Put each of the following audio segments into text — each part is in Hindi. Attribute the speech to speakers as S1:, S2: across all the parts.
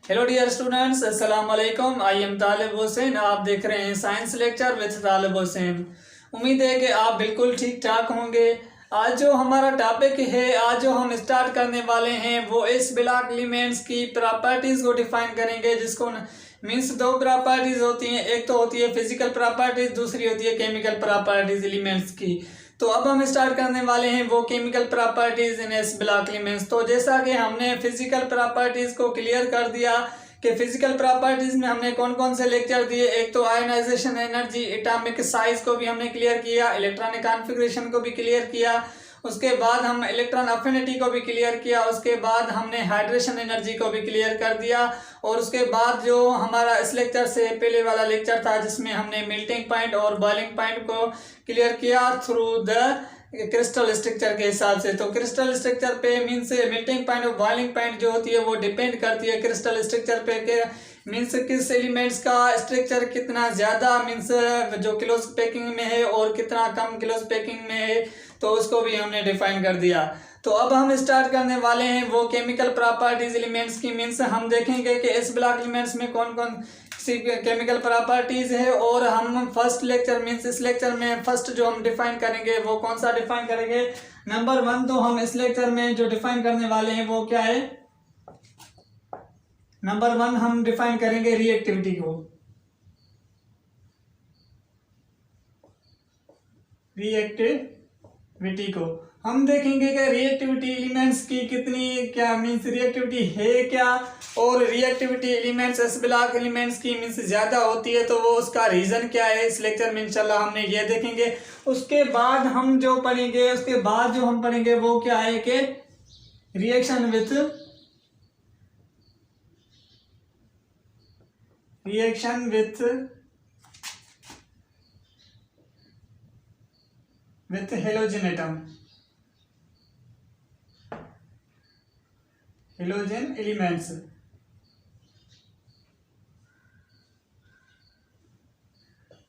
S1: हेलो डियर स्टूडेंट्स, अस्सलाम वालेकुम। आई एम तालिब हुसैन। आप देख रहे हैं साइंस लेक्चर विद तालिब हुसैन। उम्मीद है कि आप बिल्कुल ठीक ठाक होंगे। आज जो हमारा टॉपिक है, आज जो हम स्टार्ट करने वाले हैं वो इस ब्लॉक एलिमेंट्स की प्रॉपर्टीज़ को डिफाइन करेंगे, जिसको मीन्स दो प्रॉपर्टीज़ होती हैं। एक तो होती है फिजिकल प्रॉपर्टीज़, दूसरी होती है केमिकल प्रॉपर्टीज़ एलिमेंट्स की। तो अब हम स्टार्ट करने वाले हैं वो केमिकल प्रॉपर्टीज इन एस ब्लॉक एलिमेंट्स। तो जैसा कि हमने फिजिकल प्रॉपर्टीज को क्लियर कर दिया कि फिजिकल प्रॉपर्टीज में हमने कौन कौन से लेक्चर दिए। एक तो आयनाइजेशन एनर्जी, एटॉमिक साइज को भी हमने क्लियर किया, इलेक्ट्रॉनिक कॉन्फ़िगरेशन को भी क्लियर किया, उसके बाद हम इलेक्ट्रॉन अफिनिटी को भी क्लियर किया, उसके बाद हमने हाइड्रेशन एनर्जी को भी क्लियर कर दिया। और उसके बाद जो हमारा इस लेक्चर से पहले वाला लेक्चर था जिसमें हमने मेल्टिंग पॉइंट और बॉइलिंग पॉइंट को क्लियर किया थ्रू द क्रिस्टल स्ट्रक्चर के हिसाब से। तो क्रिस्टल स्ट्रक्चर पे मीन्स मेल्टिंग पॉइंट और बॉइलिंग पॉइंट जो होती है वो डिपेंड करती है क्रिस्टल स्ट्रक्चर पे के मीन्स किस एलिमेंट्स का स्ट्रक्चर कितना ज़्यादा मीन्स जो क्लोज पैकिंग में है और कितना कम क्लोज पैकिंग में है, तो उसको भी हमने डिफाइन कर दिया। तो अब हम स्टार्ट करने वाले हैं वो केमिकल प्रॉपर्टीज एलिमेंट्स की। मीन्स हम देखेंगे कि इस ब्लॉक एलिमेंट्स में कौन कौन सी केमिकल प्रॉपर्टीज है। और हम फर्स्ट लेक्चर मीन्स इस लेक्चर में फर्स्ट जो हम डिफाइन करेंगे वो कौन सा डिफाइन करेंगे, नंबर 1। तो हम इस लेक्चर में जो डिफाइन करने वाले हैं वो क्या है, नंबर 1 हम डिफाइन करेंगे रिएक्टिविटी को। रिएक्टिविटी को हम देखेंगे कि रिएक्टिविटी एलिमेंट्स की कितनी क्या मीन्स रिएक्टिविटी है क्या, और रिएक्टिविटी एलिमेंट्स इस ब्लॉक एलिमेंट्स की मीन्स ज़्यादा होती है तो वो उसका रीज़न क्या है। इस लेक्चर में इंशाल्लाह हमने ये देखेंगे। उसके बाद हम जो पढ़ेंगे, उसके बाद जो हम पढ़ेंगे वो क्या है कि reaction with halogen atom, halogen elements.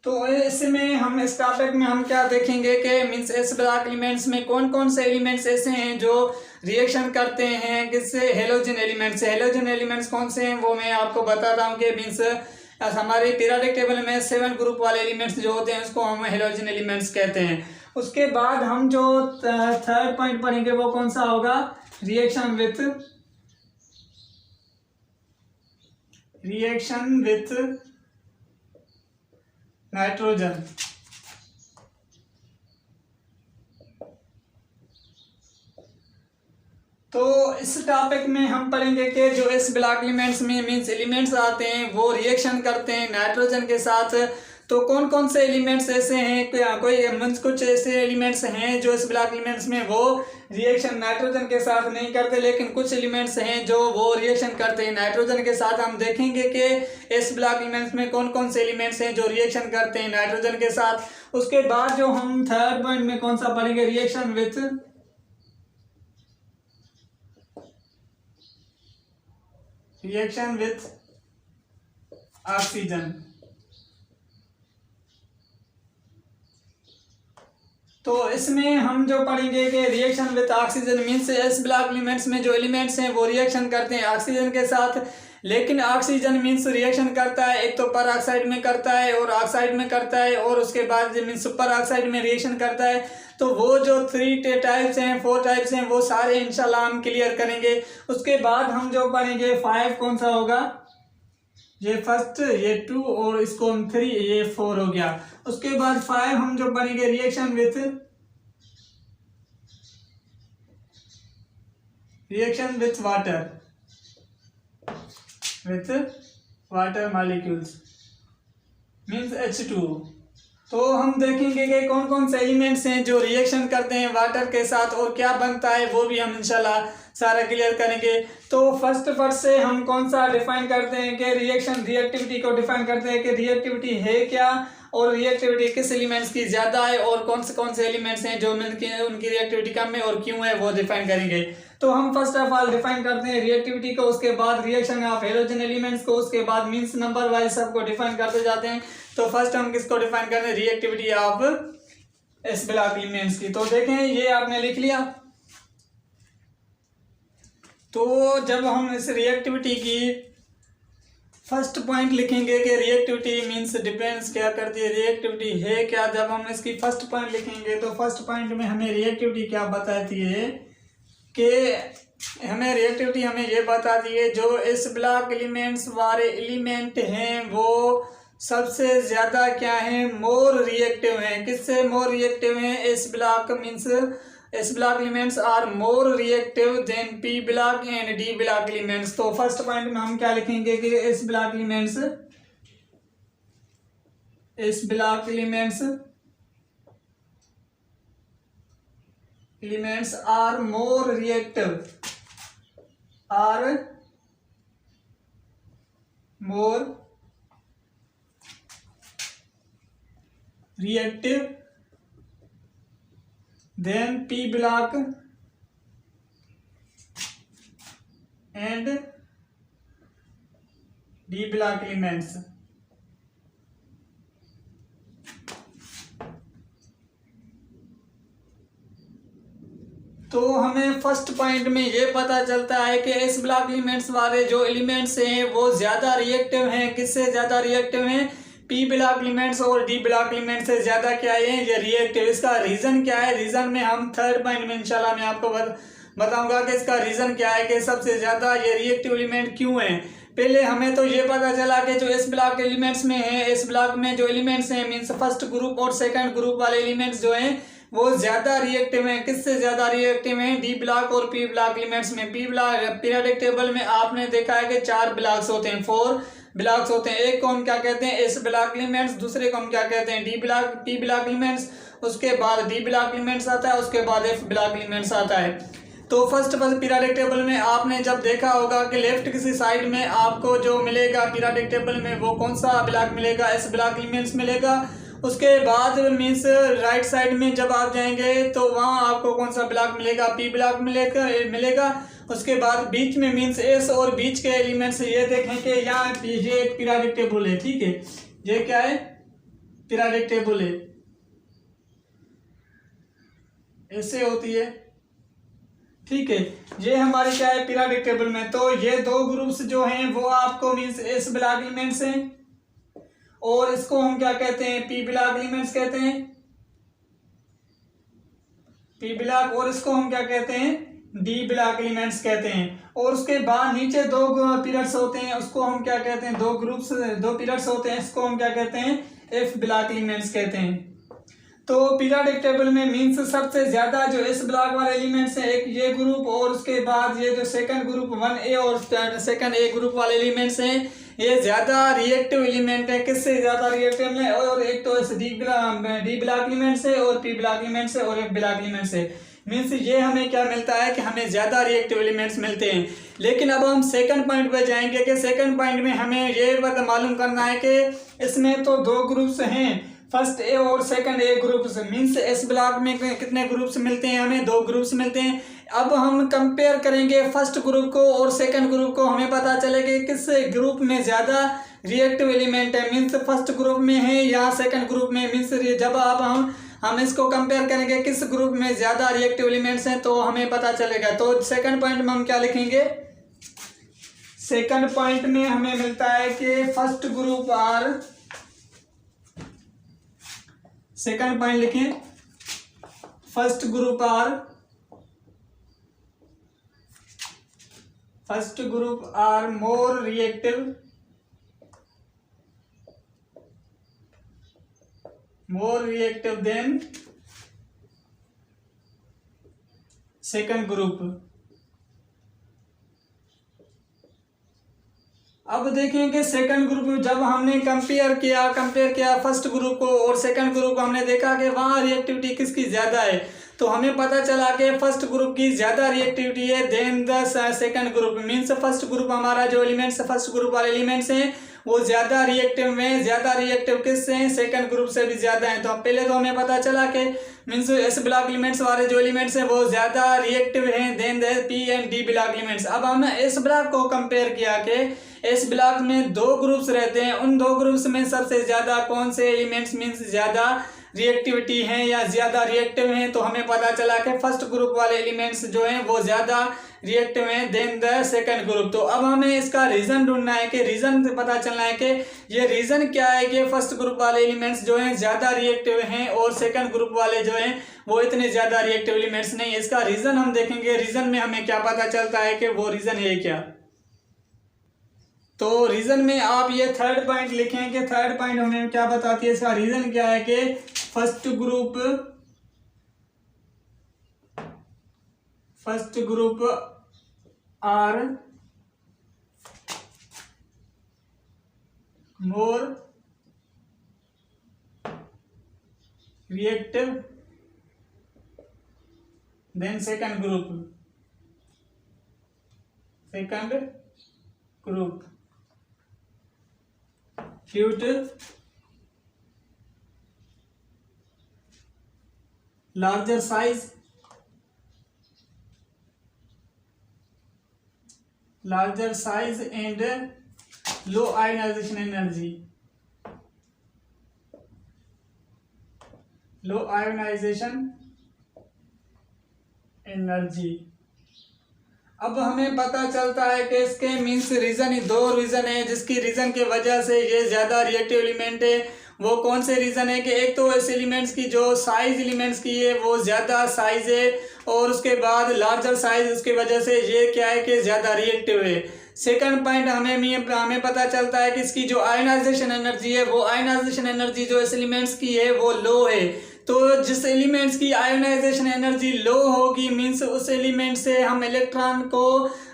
S1: तो इसमें हम इस टॉपिक में हम क्या देखेंगे कि मीन्स इस ब्लॉक एलिमेंट्स में कौन कौन से एलिमेंट्स ऐसे हैं जो रिएक्शन करते हैं किससे, हेलोजन एलिमेंट्स से। हेलोजन एलिमेंट्स कौन से हैं वो मैं आपको बताता हूँ कि मीन्स हमारे पीरियोडिक टेबल में 7 ग्रुप वाले एलिमेंट्स जो होते हैं उसको हम हेलोजन एलिमेंट्स कहते हैं। उसके बाद हम जो थर्ड पॉइंट पढ़ेंगे वो कौन सा होगा, रिएक्शन विथ नाइट्रोजन। तो इस टॉपिक में हम पढ़ेंगे कि जो इस ब्लॉक एलिमेंट्स में मीन्स एलिमेंट्स आते हैं वो रिएक्शन करते हैं नाइट्रोजन के साथ। तो कौन कौन से एलिमेंट्स ऐसे हैं, कोई मीन्स कुछ ऐसे एलिमेंट्स हैं जो इस ब्लॉक एलिमेंट्स में वो रिएक्शन नाइट्रोजन के साथ नहीं करते, लेकिन कुछ एलिमेंट्स हैं जो वो रिएक्शन करते हैं नाइट्रोजन के साथ। हम देखेंगे कि इस ब्लॉक एलिमेंट्स में कौन कौन से एलिमेंट्स हैं जो रिएक्शन करते हैं नाइट्रोजन के साथ। उसके बाद जो हम थर्ड पॉइंट में कौन सा पढ़ेंगे, रिएक्शन विथ ऑक्सीजन। तो इसमें हम जो पढ़ेंगे कि रिएक्शन विथ ऑक्सीजन मीन्स इस ब्लॉक एलिमेंट्स में जो एलिमेंट्स हैं वो रिएक्शन करते हैं ऑक्सीजन के साथ, लेकिन ऑक्सीजन मीन्स रिएक्शन करता है एक तो पर ऑक्साइड में करता है और ऑक्साइड में करता है, और उसके बाद मीन्स सुपर ऑक्साइड में रिएक्शन करता है। तो वो जो 3 टाइप्स हैं 4 टाइप्स हैं वो सारे इंशाल्लाह हम क्लियर करेंगे। उसके बाद हम जो पढ़ेंगे 5 कौन सा होगा, ये फर्स्ट, ये 2 और इसको हम 3, ये 4 हो गया। उसके बाद 5 हम जो पढ़ेंगे reaction with water molecules means H2। तो हम देखेंगे कि कौन कौन से एलिमेंट्स हैं जो रिएक्शन करते हैं वाटर के साथ और क्या बनता है वो भी हम इंशाल्लाह सारा क्लियर करेंगे। तो फर्स्ट से हम कौन सा डिफाइन करते हैं कि रिएक्टिविटी को डिफाइन करते हैं कि रिएक्टिविटी है क्या, और रिएक्टिविटी किस एलिमेंट्स की ज़्यादा है और कौन से एलिमेंट्स हैं जो उनकी रिएक्टिविटी कम है और क्यों है वो डिफाइन करेंगे। तो हम फर्स्ट ऑफ ऑल डिफाइन करते हैं रिएक्टिविटी को, उसके बाद रिएक्शन ऑफ हेलोजन एलिमेंट्स को, उसके बाद मीन्स नंबर वाइज सबको डिफाइन करते जाते हैं। तो फर्स्ट हम किसको डिफाइन करते हैं, रिएक्टिविटी ऑफ इस ब्लॉक एलिमेंट्स की। तो देखें ये आपने लिख लिया। तो जब हम इस रिएक्टिविटी की फर्स्ट पॉइंट लिखेंगे कि रिएक्टिविटी मीन्स डिपेंड्स क्या करती है, रिएक्टिविटी है क्या। जब हम इसकी फर्स्ट पॉइंट लिखेंगे तो फर्स्ट पॉइंट में हमें रिएक्टिविटी क्या बताती है कि हमें रिएक्टिविटी हमें ये बताती है जो इस ब्लॉक एलिमेंट्स वाले एलिमेंट हैं वो सबसे ज़्यादा क्या है, मोर रिएक्टिव हैं। किससे मोर रिएक्टिव हैं? इस block means S block elements are more reactive than P block and D block elements. तो फर्स्ट पॉइंट में हम क्या लिखेंगे कि S block elements are more reactive then P block and D block elements। तो हमें फर्स्ट पॉइंट में ये पता चलता है कि इस ब्लॉक एलिमेंट्स वाले जो एलिमेंट्स हैं वो ज़्यादा रिएक्टिव हैं। किससे ज़्यादा रिएक्टिव हैं? पी ब्लॉक एलिमेंट्स और डी ब्लॉक एलिमेंट से ज़्यादा क्या है, ये रिएक्टिव। इसका रीज़न क्या है? रीज़न में हम थर्ड पॉइंट में इंशाल्लाह मैं आपको बताऊंगा कि इसका रीज़न क्या है कि सबसे ज़्यादा ये रिएक्टिव एलिमेंट क्यों हैं। पहले हमें तो ये पता चला कि जो इस ब्लॉक एलिमेंट्स में है, इस ब्लॉक में जो एलिमेंट्स हैं मीन्स फर्स्ट ग्रुप और सेकंड ग्रुप वाले एलिमेंट्स जो हैं वो ज़्यादा रिएक्टिव हैं। किससे ज़्यादा रिएक्टिव हैं? डी ब्लॉक और पी ब्लॉक एलिमेंट्स में। पी ब्लॉक पीरियोडिक टेबल में आपने देखा है कि 4 ब्लॉक्स होते हैं, 4 ब्लॉक्स होते हैं। एक को हम क्या कहते हैं? S block elements. दूसरे को हम क्या कहते हैं? P block elements. उसके बाद डी ब्लॉक एलिमेंट्स आता है, उसके बाद एफ ब्लॉक एलिमेंट्स आता है। तो फर्स्ट पीरियोडिक टेबल में आपने जब देखा होगा कि लेफ्ट किसी साइड में आपको जो मिलेगा पीरियोडिक टेबल में वो कौन सा ब्लॉक मिलेगा? एस ब्लॉक एलिमेंट्स मिलेगा। उसके बाद मीन्स राइट साइड में जब आप जाएंगे तो वहाँ आपको कौन सा ब्लॉक मिलेगा? पी ब्लॉक मिलेगा। उसके बाद बीच में मीन्स एस और बीच के एलिमेंट्स ये देखें कि यहाँ ये एक पीरियोडिक टेबल है, ठीक है। ये क्या है? पीरियोडिक टेबल है, ऐसे होती है, ठीक है। ये हमारी क्या है? पीरियोडिक टेबल में। तो ये 2 ग्रुप्स जो हैं वो आपको मीन्स एस ब्लॉक एलिमेंट्स हैं और इसको हम क्या कहते हैं? पी ब्लॉक एलिमेंट्स कहते हैं, पी ब्लॉक। और इसको हम क्या कहते हैं? डी ब्लॉक एलिमेंट्स कहते हैं। और उसके बाद नीचे 2 पीरियड्स होते हैं, उसको हम क्या कहते हैं? 2 पीरियड्स होते हैं, इसको हम क्या कहते हैं? एफ ब्लॉक एलिमेंट्स कहते हैं। तो पीरियोडिक टेबल में मीन्स सबसे ज्यादा जो इस ब्लॉक वाले एलिमेंट्स हैं, एक ये ग्रुप और उसके बाद ये जो सेकंड ग्रुप 1A और सेकंड ए ग्रुप वाले एलिमेंट्स हैं ये ज्यादा रिएक्टिव एलिमेंट है। किससे ज्यादा रिएक्टिव है? और एक तो इस डी ब्लॉक एलिमेंट से और पी ब्लॉक एलिमेंट से और एफ ब्लॉक एलिमेंट से। मीन्स ये हमें क्या मिलता है कि हमें ज्यादा रिएक्टिव एलिमेंट्स मिलते हैं। लेकिन अब हम सेकंड पॉइंट पे जाएंगे कि सेकंड पॉइंट में हमें ये मालूम करना है कि इसमें तो 2 ग्रुप्स हैं, फर्स्ट ए और सेकंड ए ग्रुप्स। मीन्स इस ब्लॉक में कितने ग्रुप्स मिलते हैं? हमें 2 ग्रुप्स मिलते हैं। अब हम कंपेयर करेंगे फर्स्ट ग्रुप को और सेकंड ग्रुप को, हमें पता चलेगा किस ग्रुप में ज़्यादा रिएक्टिव एलिमेंट है। मीन्स फर्स्ट ग्रुप में है या सेकंड ग्रुप में। मीन्स जब अब हम इसको कंपेयर करेंगे किस ग्रुप में ज़्यादा रिएक्टिव एलिमेंट्स हैं तो हमें पता चलेगा। तो सेकंड पॉइंट में हम क्या लिखेंगे? सेकंड पॉइंट में हमें मिलता है कि first group are, second point लिखें, first group are more reactive than second group. अब देखें कि सेकंड ग्रुप में जब हमने कंपेयर किया फर्स्ट ग्रुप को और सेकंड ग्रुप को, हमने देखा कि वहाँ रिएक्टिविटी किसकी ज़्यादा है। तो हमें पता चला कि फर्स्ट ग्रुप की ज़्यादा रिएक्टिविटी है than the second group. Means first group हमारा जो एलिमेंट्स फर्स्ट ग्रुप वाले एलिमेंट्स हैं वो ज़्यादा रिएक्टिव में, ज़्यादा रिएक्टिव किससे हैं? सेकंड ग्रुप से भी ज़्यादा हैं। तो पहले तो हमें पता चला कि मीन्स एस ब्लॉक एलिमेंट्स वाले जो एलिमेंट्स हैं वो ज़्यादा रिएक्टिव हैं than the P and D block elements. अब हमने एस ब्लॉक को कंपेयर किया कि एस ब्लॉक में 2 ग्रुप्स रहते हैं, उन 2 ग्रुप्स में सबसे ज़्यादा कौन से एलिमेंट्स मीन्स ज़्यादा रिएक्टिविटी हैं या ज़्यादा रिएक्टिव हैं, तो हमें पता चला कि फर्स्ट ग्रुप वाले एलिमेंट्स जो हैं वो ज़्यादा रिएक्टिव हैं देन द सेकंड ग्रुप। तो अब हमें इसका रीज़न ढूंढना है कि रीज़न से पता चलना है कि ये रीज़न क्या है कि फर्स्ट ग्रुप वाले एलिमेंट्स जो हैं ज़्यादा रिएक्टिव हैं और सेकंड ग्रुप वाले जो हैं वो इतने ज़्यादा रिएक्टिव एलिमेंट्स नहीं। इसका रीज़न हम देखेंगे, रीज़न में हमें क्या पता चलता है कि वो रीज़न है क्या। तो रीज़न में आप ये थर्ड पॉइंट लिखें कि थर्ड पॉइंट हमें क्या बताती है, इसका रीज़न क्या है कि first group are more reactive than second group due to larger size and low ionization energy। अब हमें पता चलता है कि इसके मीन्स रीज़न ही दो रीज़न है जिसकी रीज़न की वजह से ये ज़्यादा रिएक्टिव एलिमेंट है। वो कौन से रीज़न है कि एक तो इस एलिमेंट्स की जो साइज़ एलिमेंट्स की है वो ज़्यादा साइज़ है और उसके बाद लार्जर साइज़ उसकी वजह से ये क्या है कि ज़्यादा रिएक्टिव है। सेकंड पॉइंट हमें पता चलता है कि इसकी जो आयनाइजेशन एनर्जी है वो आयनाइजेशन एनर्जी जो इस एलिमेंट्स की है वो लो है। तो जिस एलिमेंट्स की आयोनाइजेशन एनर्जी लो होगी मीन्स उस एलिमेंट से हम इलेक्ट्रॉन को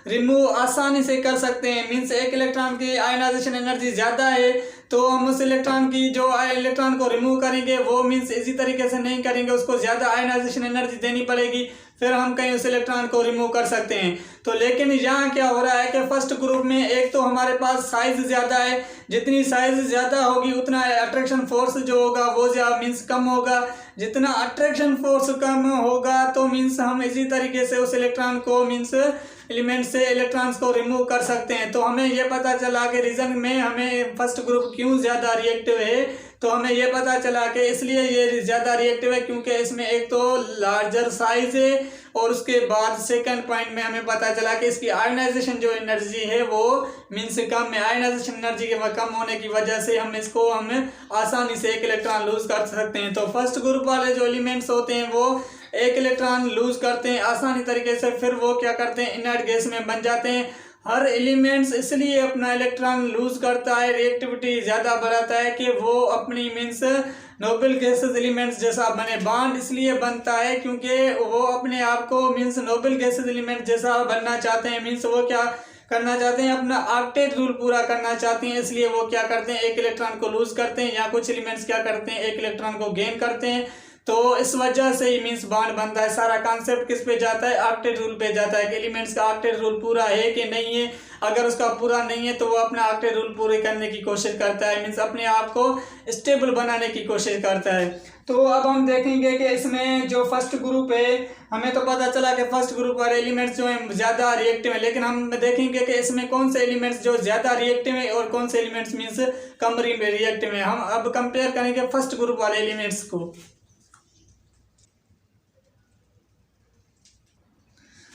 S1: रिमूव आसानी से कर सकते हैं। मीन्स एक इलेक्ट्रॉन की आयोनाइजेशन एनर्जी ज़्यादा है तो हम उस इलेक्ट्रॉन को रिमूव करेंगे वो मीन्स इसी तरीके से नहीं करेंगे, उसको ज़्यादा आयोनाइजेशन एनर्जी देनी पड़ेगी, फिर हम कहीं उस इलेक्ट्रॉन को रिमूव कर सकते हैं। तो लेकिन यहाँ क्या हो रहा है कि फर्स्ट ग्रुप में एक तो हमारे पास साइज़ ज़्यादा है, जितनी साइज़ ज़्यादा होगी उतना अट्रैक्शन फोर्स जो होगा वो ज़्यादा मीन्स कम होगा। जितना अट्रैक्शन फोर्स कम होगा तो मीन्स हम इसी तरीके से उस इलेक्ट्रॉन को मीन्स एलिमेंट से इलेक्ट्रॉन्स को रिमूव कर सकते हैं। तो हमें ये पता चला कि रीज़न में हमें फर्स्ट ग्रुप क्यों ज़्यादा रिएक्टिव है, तो हमें ये पता चला कि इसलिए ये ज़्यादा रिएक्टिव है क्योंकि इसमें एक तो लार्जर साइज है और उसके बाद सेकंड पॉइंट में हमें पता चला कि इसकी आयनाइजेशन जो एनर्जी है वो मीन्स कम है। आयनाइजेशन एनर्जी के कम होने की वजह से हम आसानी से एक इलेक्ट्रॉन लूज कर सकते हैं। तो फर्स्ट ग्रुप वाले जो एलिमेंट्स होते हैं वो एक इलेक्ट्रॉन लूज करते हैं आसानी तरीके से, फिर वो क्या करते हैं इनर्ट गैस में बन जाते हैं। हर एलिमेंट्स इसलिए अपना इलेक्ट्रॉन लूज करता है, रिएक्टिविटी ज़्यादा बढ़ाता है कि वो अपनी मीन्स नोबल गैसेस एलिमेंट्स जैसा बने। बॉन्ड इसलिए बनता है क्योंकि वो अपने आप को मीन्स नोबल गैसेस एलिमेंट जैसा बनना चाहते हैं। मीन्स वो क्या करना चाहते हैं, अपना ऑक्टेट रूल पूरा करना चाहते हैं, इसलिए वो क्या करते हैं एक इलेक्ट्रॉन को लूज करते हैं, या कुछ एलिमेंट्स क्या करते हैं एक इलेक्ट्रॉन को गेन करते हैं। तो इस वजह से ही मीन्स बॉन्ड बनता है। सारा कॉन्सेप्ट किस पे जाता है, ऑक्टेट रूल पे जाता है कि एलिमेंट्स का ऑक्टेट रूल पूरा है कि नहीं है। अगर उसका पूरा नहीं है तो वो अपना ऑक्टेट रूल पूरे करने की कोशिश करता है, मीन्स अपने आप को स्टेबल बनाने की कोशिश करता है। तो अब हम देखेंगे कि इसमें जो फर्स्ट ग्रुप है, हमें तो पता चला कि फर्स्ट ग्रुप वाले एलिमेंट्स जो हैं ज़्यादा रिएक्टिव है, लेकिन हम देखेंगे कि इसमें कौन से एलिमेंट्स जो ज़्यादा रिएक्टिव है और कौन से एलिमेंट्स मीन्स कम रिएक्टिव है। हम अब कंपेयर करेंगे फर्स्ट ग्रुप वाले एलिमेंट्स को।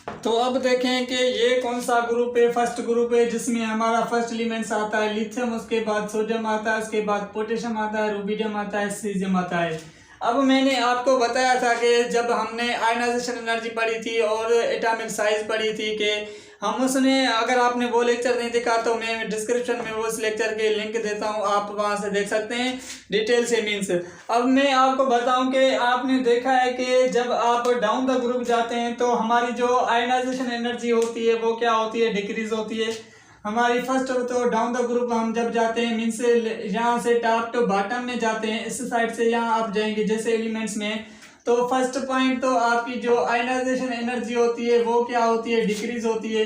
S1: तो अब देखें कि ये कौन सा ग्रुप है, फर्स्ट ग्रुप है जिसमें हमारा फर्स्ट एलिमेंट्स आता है लिथियम, उसके बाद सोडियम आता है, उसके बाद पोटेशियम आता है, रूबिडियम आता है, सीजियम आता है। अब मैंने आपको बताया था कि जब हमने आयनाइजेशन एनर्जी पढ़ी थी और एटॉमिक साइज पढ़ी थी कि हम उसने अगर आपने वो लेक्चर नहीं देखा तो मैं डिस्क्रिप्शन में वो उस लेक्चर के लिंक देता हूँ, आप वहाँ से देख सकते हैं डिटेल से। मीन्स अब मैं आपको बताऊँ कि आपने देखा है कि जब आप डाउन द ग्रुप जाते हैं तो हमारी जो आयनाइजेशन एनर्जी होती है वो क्या होती है, डिक्रीज होती है हमारी। फर्स्ट तो डाउन द ग्रुप हम जब जाते हैं मीन्स यहाँ से टॉप टू बॉटम में जाते हैं, इस साइड से यहाँ आप जाएंगे जैसे एलिमेंट्स में, तो फर्स्ट पॉइंट तो आपकी जो आयनाइजेशन एनर्जी होती है वो क्या होती है, डिक्रीज होती है।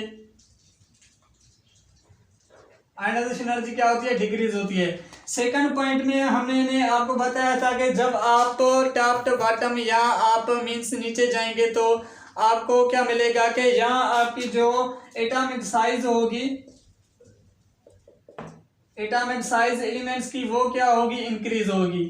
S1: आयनाइजेशन एनर्जी क्या होती है, डिक्रीज होती है। सेकंड पॉइंट में हमने आपको बताया था कि जब आप टॉप टू बॉटम या आप मीन्स नीचे जाएंगे तो आपको क्या मिलेगा कि यहाँ आपकी जो एटॉमिक साइज होगी, एटॉमिक साइज एलिमेंट्स की वो क्या होगी, इंक्रीज होगी।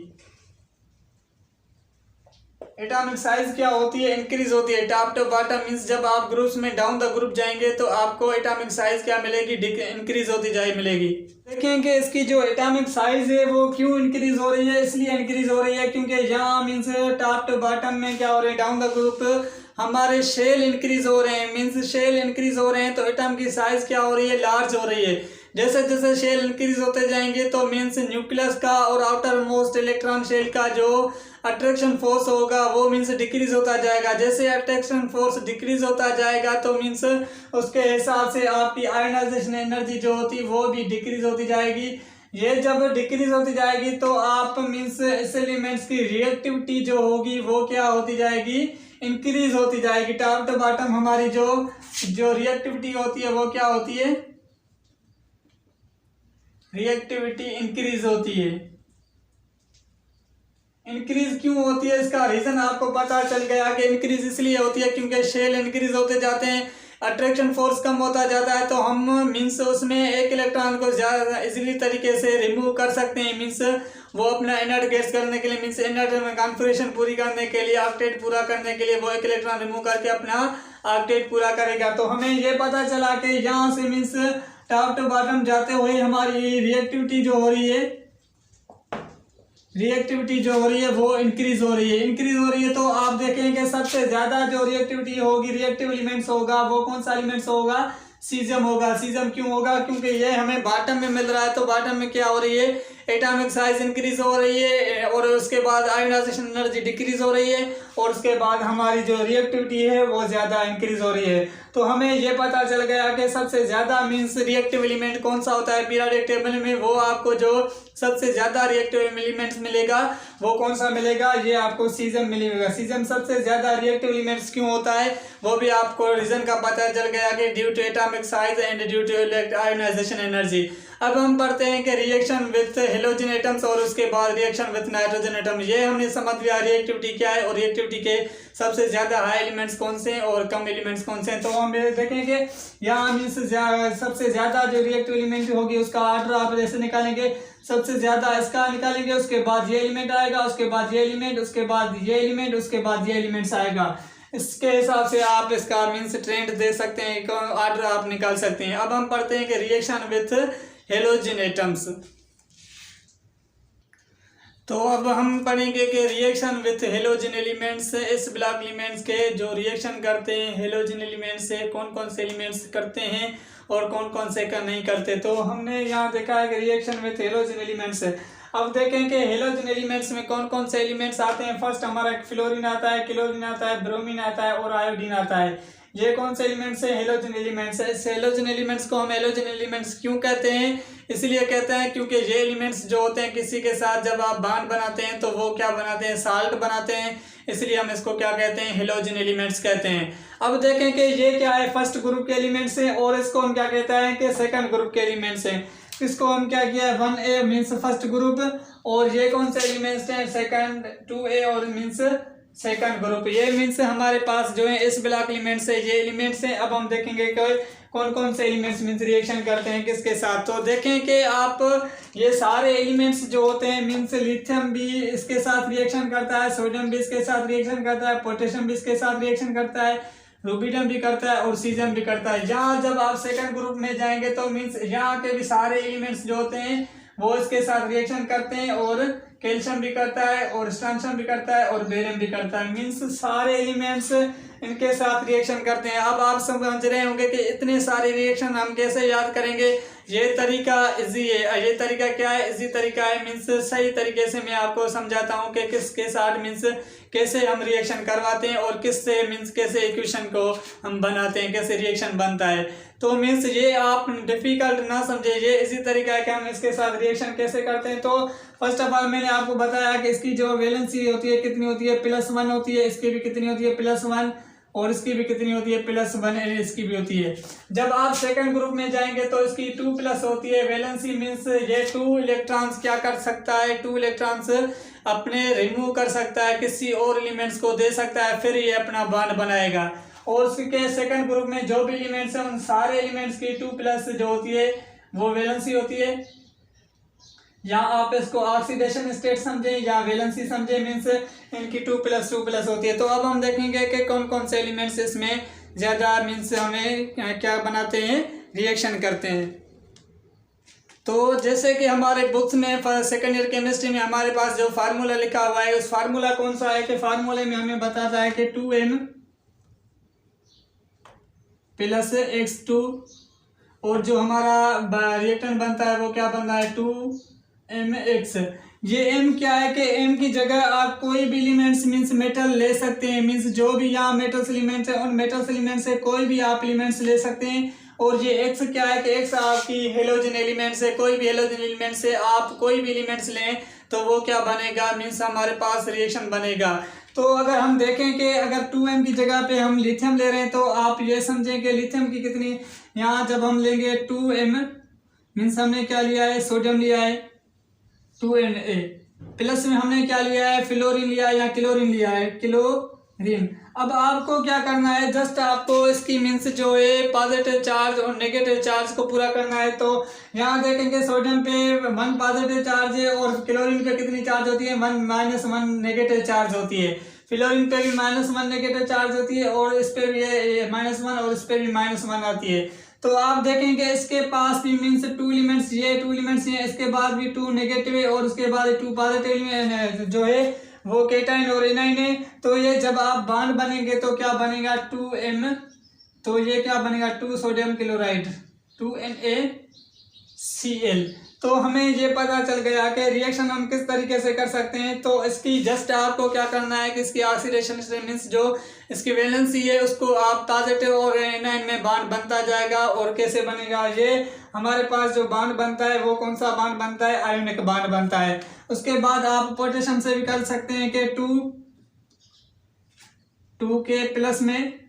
S1: एटॉमिक साइज क्या होती है, इंक्रीज होती है। टॉप टू बॉटम मीन्स जब आप ग्रुप्स में डाउन द ग्रुप जाएंगे तो आपको एटॉमिक साइज क्या मिलेगी, इंक्रीज होती जाए मिलेगी। देखें कि इसकी जो एटॉमिक साइज है वो क्यों इंक्रीज हो रही है, इसलिए इंक्रीज हो रही है क्योंकि यहाँ मीन्स टॉप टू बॉटम में क्या हो रहे हैं, डाउन द ग्रुप हमारे शेल इंक्रीज हो रहे हैं। मीन्स शेल इंक्रीज हो रहे हैं तो एटम की साइज क्या हो रही है, लार्ज हो रही है। जैसे जैसे शेल इंक्रीज होते जाएंगे तो मीन्स न्यूक्लियस का और आउटर मोस्ट इलेक्ट्रॉन शेल का जो अट्रैक्शन फोर्स होगा वो मीन्स डिक्रीज होता जाएगा। जैसे अट्रैक्शन फोर्स डिक्रीज होता जाएगा तो मीन्स उसके हिसाब से आपकी आयनाइजेशन एनर्जी जो होती है वो भी डिक्रीज होती जाएगी। ये जब डिक्रीज होती जाएगी तो आप मीन्स इस एलिमेंट्स की रिएक्टिविटी जो होगी वो क्या होती जाएगी, इंक्रीज होती जाएगी। टॉप टू बॉटम हमारी जो रिएक्टिविटी होती है वो क्या होती है, रिएक्टिविटी इंक्रीज होती है। इंक्रीज क्यों होती है, इसका रीजन आपको पता चल गया कि इंक्रीज इसलिए होती है क्योंकि शेल इंक्रीज होते जाते हैं, अट्रैक्शन फोर्स कम होता जाता है तो हम मीन्स उसमें एक इलेक्ट्रॉन को ज़्यादा इजीली तरीके से रिमूव कर सकते हैं। मीन्स वो अपना इनर्ट गैस करने के लिए मीन्स इनर्ट में कॉन्फिगरेशन पूरी करने के लिए, ऑक्टेट पूरा करने के लिए वो एक इलेक्ट्रॉन रिमूव करके अपना ऑक्टेट पूरा करेगा। तो हमें ये पता चला कि यहाँ से मीन्स टॉप टू बॉटम जाते हुए हमारी रिएक्टिविटी जो हो रही है, रिएक्टिविटी जो हो रही है वो इंक्रीज हो रही है। इंक्रीज हो रही है तो आप देखेंगे सबसे ज्यादा जो रिएक्टिविटी होगी, रिएक्टिव एलिमेंट्स होगा वो कौन सा एलिमेंट्स होगा, सीजम होगा। सीजम क्यों होगा, क्योंकि ये हमें बॉटम में मिल रहा है तो बॉटम में क्या हो रही है, एटॉमिक साइज इंक्रीज हो रही है और उसके बाद आयोनाइजेशन एनर्जी डिक्रीज हो रही है और उसके बाद हमारी जो रिएक्टिविटी है वो ज़्यादा इंक्रीज हो रही है। तो हमें ये पता चल गया कि सबसे ज़्यादा मीन्स रिएक्टिव एलिमेंट कौन सा होता है पीरियोडिक टेबल में, वो आपको जो सबसे ज़्यादा रिएक्टिव एलिमेंट्स मिलेगा वो कौन सा मिलेगा, ये आपको सीजम मिलेगा। सीजम सबसे ज़्यादा रिएक्टिव एलिमेंट्स क्यों होता है वो भी आपको रीज़न का पता चल गया कि due to atomic size and due to ionisation energy. अब हम पढ़ते हैं कि रिएक्शन विथ हेलोजन एटम्स और उसके बाद रिएक्शन विथ नाइट्रोजन एटम। ये हमने समझ लिया रिएक्टिविटी क्या है और रिएक्टिविटी के सबसे ज़्यादा हाई एलिमेंट्स कौन से हैं और कम एलिमेंट्स कौन से हैं। तो हम देखेंगे यहाँ मीन्स सबसे ज़्यादा जो रिएक्टिव एलिमेंट होगी उसका ऑर्डर आप जैसे निकालेंगे, सबसे ज़्यादा इसका निकालेंगे, उसके बाद ये एलिमेंट आएगा, उसके बाद ये एलिमेंट, उसके बाद ये एलिमेंट, उसके बाद ये एलिमेंट्स आएगा। इसके हिसाब से आप इसका मीन्स ट्रेंड दे सकते हैं, ऑर्डर आप निकाल सकते हैं। अब हम पढ़ते हैं कि रिएक्शन विथ हेलोजन एटम्स। तो अब हम पढ़ेंगे कि रिएक्शन विथ हेलोजन एलिमेंट्स, इस ब्लॉक एलिमेंट्स के जो रिएक्शन करते हैं हेलोजन एलिमेंट्स से कौन कौन से एलिमेंट्स करते हैं और कौन कौन से का नहीं करते। तो हमने यहाँ देखा है कि रिएक्शन विथ हेलोजन एलिमेंट्स है। अब देखें कि हेलोजन एलिमेंट्स में कौन कौन से एलिमेंट्स आते हैं। फर्स्ट हमारा फ्लोरीन आता है, क्लोरीन आता है, ब्रोमीन आता है और आयोडीन आता है। ये कौन से एलिमेंट्स है, हेलोजन एलिमेंट्स है। इस हेलोजन एलिमेंट्स को हम हेलोजन एलिमेंट्स क्यों कहते हैं, इसलिए कहते हैं क्योंकि ये एलिमेंट्स जो होते हैं किसी के साथ जब आप बॉन्ड बनाते हैं तो वो क्या बनाते हैं, साल्ट बनाते हैं, इसलिए हम इसको क्या कहते हैं, हेलोजन एलिमेंट्स कहते हैं। अब देखें कि ये क्या है, फर्स्ट ग्रुप के एलिमेंट्स हैं और इसको हम क्या कहते हैं कि सेकंड ग्रुप के एलिमेंट्स हैं। इसको हम क्या किया है 1A मीन्स फर्स्ट ग्रुप और ये कौन से एलिमेंट्स हैं, सेकंड 2A और मीन्स सेकंड ग्रुप। ये मीन्स हमारे पास जो है इस ब्लॉक एलिमेंट्स है, ये एलिमेंट्स हैं। अब हम देखेंगे कि कौन कौन से एलिमेंट्स मीन्स रिएक्शन करते हैं किसके साथ। तो देखें कि आप ये सारे एलिमेंट्स जो होते हैं मीन्स लिथियम भी इसके साथ रिएक्शन करता है, सोडियम भी इसके साथ रिएक्शन करता है, पोटेशियम भी इसके साथ रिएक्शन करता है, रूबिडियम भी करता है और सीजियम भी करता है। यहाँ जब आप सेकंड ग्रुप में जाएंगे तो मीन्स यहाँ के भी सारे एलिमेंट्स जो होते हैं वो इसके साथ रिएक्शन करते हैं और कैल्शियम भी करता है और स्ट्रोंशियम भी करता है और बेरियम भी करता है। मीन्स सारे एलिमेंट्स इनके साथ रिएक्शन करते हैं। अब आप समझ रहे होंगे कि इतने सारे रिएक्शन हम कैसे याद करेंगे। ये तरीका इजी है। ये तरीका क्या है, इजी तरीका है। मीन्स सही तरीके से मैं आपको समझाता हूँ कि किसके साथ मीन्स कैसे हम रिएक्शन करवाते हैं और किससे मीन्स कैसे इक्वेशन को हम बनाते हैं, कैसे रिएक्शन बनता है। तो मीन्स ये आप डिफिकल्ट ना समझे, ये इसी तरीका है कि हम इसके साथ रिएक्शन कैसे करते हैं। तो फर्स्ट ऑफ ऑल मैंने आपको बताया कि इसकी जो वैलेंसी होती है कितनी होती है, +1 होती है। इसकी भी कितनी होती है, +1 और इसकी भी कितनी होती है, +1 इसकी भी होती है। जब आप सेकंड ग्रुप में जाएंगे तो इसकी 2+ होती है वैलेंसी। मीन्स ये 2 इलेक्ट्रॉन्स क्या कर सकता है, 2 इलेक्ट्रॉन्स अपने रिमूव कर सकता है, किसी और एलिमेंट्स को दे सकता है, फिर ये अपना बॉन्ड बनाएगा। और उसके सेकंड ग्रुप में जो भी एलिमेंट्स हैं उन सारे एलिमेंट्स की 2+ जो होती है वो वैलेंसी होती है। यहाँ आप इसको ऑक्सीडेशन स्टेट समझें या वैलेंसी समझें, मीन्स इनकी 2+2+ होती है। तो अब हम देखेंगे कि कौन कौन से एलिमेंट्स इसमें ज़्यादा मीन्स हमें क्या बनाते हैं, रिएक्शन करते हैं। तो जैसे कि हमारे बुक्स में सेकेंड ईयर केमिस्ट्री में हमारे पास जो फार्मूला लिखा हुआ है, उस फार्मूला कौन सा है कि फार्मूले में हमें बताता है कि 2m + x2 और जो हमारा रिएक्टेंट बनता है वो क्या बन रहा है 2mx। ये m क्या है कि m की जगह आप कोई भी एलिमेंट्स मीन्स मेटल ले सकते हैं, मीन्स जो भी यहाँ मेटल्स एलिमेंट्स है उन मेटल्स एलिमेंट से कोई भी आप एलिमेंट्स ले सकते हैं। और ये x क्या है कि x आपकी हेलोजन एलिमेंट्स है, कोई भी हेलोजन एलिमेंट से आप कोई भी एलिमेंट्स लें तो वो क्या बनेगा, मीन्स हमारे पास रिएक्शन बनेगा। तो अगर हम देखें कि अगर 2m की जगह पे हम लिथियम ले रहे हैं तो आप ये समझें कि लिथियम की कितनी, यहाँ जब हम लेंगे 2m मीन्स हमने क्या लिया है, सोडियम लिया है 2Na, प्लस में हमने क्या लिया है, फ्लोरीन लिया है या क्लोरीन लिया है, क्लोरीन। अब आपको क्या करना है, जस्ट आपको इसकी मीन्स जो है पॉजिटिव चार्ज और नेगेटिव चार्ज को पूरा करना है। तो यहाँ देखेंगे सोडियम पे 1 पॉजिटिव चार्ज है और क्लोरीन पे कितनी चार्ज होती है, 1 नेगेटिव चार्ज होती है। फ्लोरीन पे भी -1 नेगेटिव चार्ज होती है और इस पे भी -1 और इस पे भी -1 आती है। तो आप देखेंगे इसके पास भी मीन्स 2 एलिमेंट्स, ये 2 एलिमेंट्स हैं, इसके बाद भी 2 नेगेटिव है और उसके बाद 2 पॉजिटिव जो है वो केटाइन और एनाइन है। तो ये जब आप बॉन्ड बनेंगे तो क्या बनेगा 2m, तो ये क्या बनेगा 2 सोडियम क्लोराइड 2NaCl। तो हमें ये पता चल गया कि रिएक्शन हम किस तरीके से कर सकते हैं। तो इसकी जस्ट आपको क्या करना है कि इसकी ऑक्सीडेशन मीन्स जो इसकी वैलेंसी है उसको आप पॉजिटिव और एनाइन में बॉन्ड बनता जाएगा। और कैसे बनेगा, ये हमारे पास जो बॉन्ड बनता है वो कौन सा बॉन्ड बनता है, आयोनिक बॉन्ड बनता है। उसके बाद आप पोटेशियम से भी कर सकते हैं कि 2 के प्लस में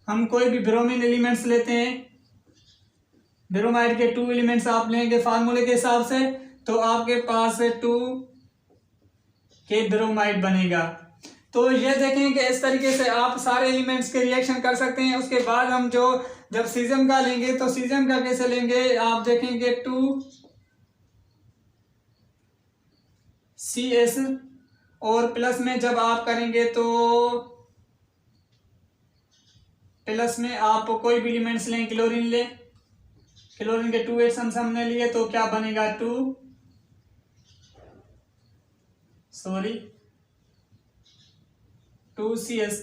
S1: हम कोई भी ब्रोमीन एलिमेंट्स लेते हैं, ब्रोमाइड के 2 एलिमेंट्स आप लेंगे फार्मूले के हिसाब से, तो आपके पास 2 के ब्रोमाइड बनेगा। तो ये देखें कि इस तरीके से आप सारे एलिमेंट्स के रिएक्शन कर सकते हैं। उसके बाद हम जो जब सीजियम का लेंगे तो सीजियम का कैसे लेंगे, आप देखेंगे 2CS और प्लस में जब आप करेंगे तो प्लस में आप कोई भी एलिमेंट्स लें, क्लोरीन ले, क्लोरीन के 2 एटम्स हमने लिए तो क्या बनेगा 2CL।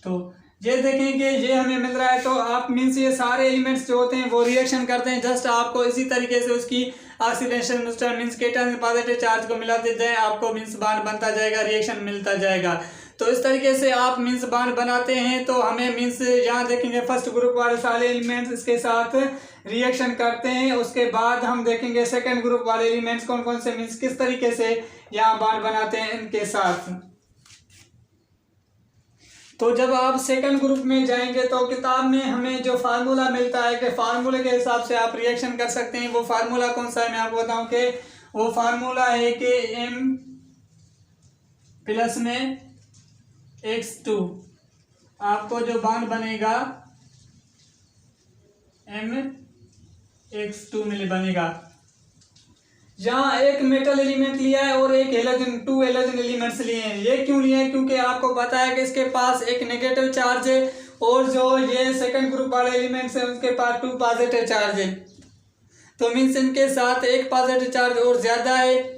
S1: तो ये देखें कि ये हमें मिल रहा है। तो आप मीन्स ये सारे एलिमेंट्स जो होते हैं वो रिएक्शन करते हैं। जस्ट आपको इसी तरीके से उसकी oxidation means ketone positive charge को मिला देते हैं, आपको मीन्स बॉन्ड बनता जाएगा, रिएक्शन मिलता जाएगा। तो इस तरीके से आप मीन्स बॉन्ड बनाते हैं। तो हमें मीन्स यहाँ देखेंगे फर्स्ट ग्रुप वाले सारे एलिमेंट्स इसके साथ रिएक्शन करते हैं। उसके बाद हम देखेंगे सेकंड ग्रुप वाले एलिमेंट्स कौन कौन से मीन्स किस तरीके से यहाँ बॉन्ड बनाते हैं इनके साथ। तो जब आप सेकंड ग्रुप में जाएंगे तो किताब में हमें जो फार्मूला मिलता है कि फार्मूले के हिसाब से आप रिएक्शन कर सकते हैं, वो फार्मूला कौन सा है मैं आपको बताऊं कि वो फार्मूला है कि m प्लस में x2 आपको जो बॉन्ड बनेगा MX2 में बनेगा। यहाँ एक मेटल एलिमेंट लिया है और एक हेलोजन 2 हेलोजन एलिमेंट्स लिए हैं। ये क्यों लिए हैं, क्योंकि आपको पता है कि इसके पास एक नेगेटिव चार्ज है और जो ये सेकंड ग्रुप वाले एलिमेंट्स हैं उसके पास 2 पॉजिटिव चार्ज है। तो मीन्स इनके साथ एक पॉजिटिव चार्ज और ज़्यादा है।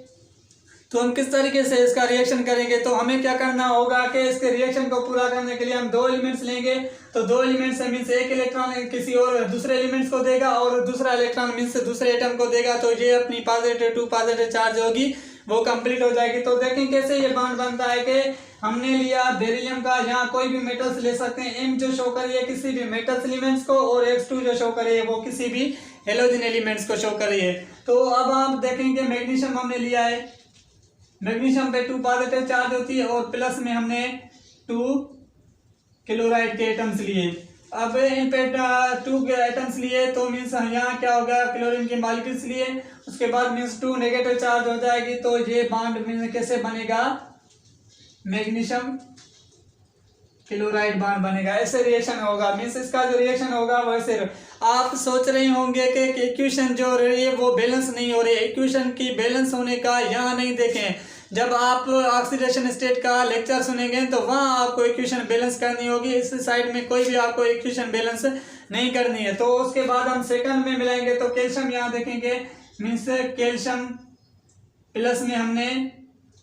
S1: तो हम किस तरीके से इसका रिएक्शन करेंगे, तो हमें क्या करना होगा कि इसके रिएक्शन को पूरा करने के लिए हम 2 एलिमेंट्स लेंगे। तो 2 एलिमेंट्स से मीन्स एक इलेक्ट्रॉन किसी और दूसरे एलिमेंट्स को देगा और दूसरा इलेक्ट्रॉन मीन्स दूसरे एटम को देगा। तो ये अपनी पॉजिटिव 2 पॉजिटिव चार्ज होगी वो कंप्लीट हो जाएगी। तो देखें कैसे ये बॉन्ड बनता है कि हमने लिया बेरिलियम का, यहाँ कोई भी मेटल्स ले सकते हैं। M जो शो कर रही है किसी भी मेटल्स एलिमेंट्स को और X2 जो शो कर रही है वो किसी भी हेलोजन एलिमेंट्स को शो कर रही है। तो अब आप देखेंगे मैग्नीशियम हमने लिया है, मैग्नीशियम पे 2 पॉजिटिव चार्ज होती है और प्लस में हमने 2 क्लोराइड के एटम्स लिए। अब इन पे 2 के एटम्स लिए तो मीन्स यहाँ क्या होगा, क्लोरीन के मॉलिक्यूल्स लिए, उसके बाद मीन्स 2 नेगेटिव चार्ज हो जाएगी। तो ये बॉन्ड मीन्स कैसे बनेगा, मैग्नीशियम क्लोराइड बॉन्ड बनेगा, ऐसे रिएक्शन होगा। मीन्स इसका जो रिएक्शन होगा वैसे आप सोच रहे होंगे कि इक्वेशन जो रही है वो बैलेंस नहीं हो रही है। इक्वेशन की बैलेंस होने का यहाँ नहीं देखें, जब आप ऑक्सीडेशन स्टेट का लेक्चर सुनेंगे तो वहाँ आपको इक्वेशन बैलेंस करनी होगी। इस साइड में कोई भी आपको इक्वेशन बैलेंस नहीं करनी है। तो उसके बाद हम सेकंड में मिलाएंगे तो कैल्शियम यहाँ देखेंगे, मीन्स कैल्शियम प्लस में हमने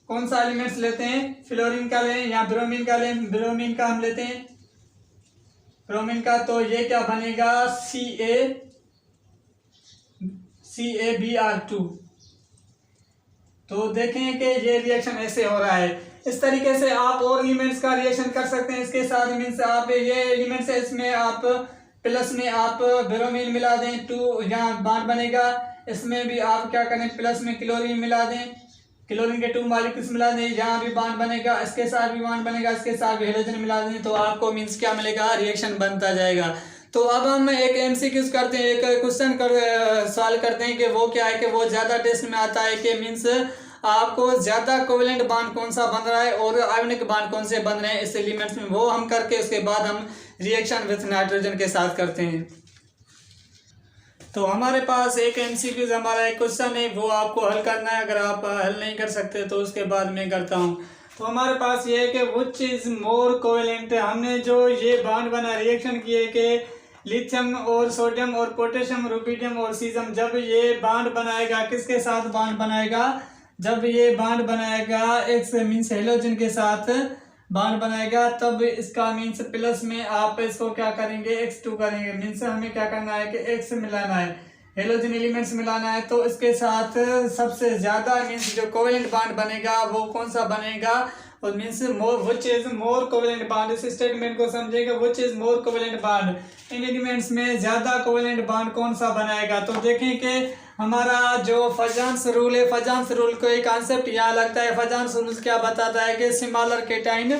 S1: कौन सा एलिमेंट्स लेते हैं, फ्लोरीन का लें या ब्रोमीन का लें। ब्रोमीन का हम लेते हैं, ब्रोमीन का, तो ये क्या बनेगा CaBr2। तो देखें कि ये रिएक्शन ऐसे हो रहा है। इस तरीके से आप और एलिमेंट्स का रिएक्शन कर सकते हैं इसके साथ। मीन्स आप ये एलिमेंट्स है, इसमें आप प्लस में आप ब्रोमीन मिला दें, 2 यहाँ बॉन्ड बनेगा। इसमें भी आप क्या करें, प्लस में क्लोरीन मिला दें, क्लोरीन के 2 मॉलिक्यूल्स मिला दें, यहाँ भी बॉन्ड बनेगा, इसके साथ भी बॉन्ड बनेगा, इसके साथ भी हाइड्रोजन मिला दें, तो आपको मीन्स क्या मिलेगा, रिएक्शन बनता जाएगा। तो अब हम एक MCQ करते हैं, एक क्वेश्चन सॉल्व करते हैं कि वो क्या है, कि वो ज़्यादा टेस्ट में आता है कि मीन्स आपको ज़्यादा कोवेलेंट बॉन्ड कौन सा बन रहा है और आयोनिक बॉन्ड कौन से बन रहे हैं इस एलिमेंट्स में, वो हम करके उसके बाद हम रिएक्शन विथ नाइट्रोजन के साथ करते हैं। तो हमारे पास एक MCQ हमारा एक क्वेश्चन है, वो आपको हल करना है। अगर आप हल नहीं कर सकते तो उसके बाद मैं करता हूँ। तो हमारे पास ये है कि विच इज़ मोर कोवेलेंट। हमने जो ये बॉन्ड बना रिएक्शन किए कि लिथियम और सोडियम और पोटेशियम, रुबिडियम और सीजम, जब ये बॉन्ड बनाएगा किसके साथ बॉन्ड बनाएगा, जब ये बॉन्ड बनाएगा एक्स मीन्स हेलोजन के साथ बॉन्ड बनाएगा, तब इसका मीन्स प्लस में आप इसको क्या करेंगे, X2 करेंगे। मीन्स हमें क्या करना है कि X मिलाना है, हेलोजन एलिमेंट्स मिलाना है। तो इसके साथ सबसे ज़्यादा मीन्स जो कोवेलेंट बॉन्ड बनेगा वो कौन सा बनेगा, और means which is more covalent bond. इस स्टेटमेंट को समझेगा, which is more covalent bond, in elements में ज़्यादा कोवेलेंट बॉन्ड कौन सा बनाएगा। तो देखें कि हमारा जो फजान्स रूल है, फजान्स रूल को एक कॉन्सेप्ट यहाँ लगता है। फजान्स रूल क्या बताता है कि सिमिलर केटाइन,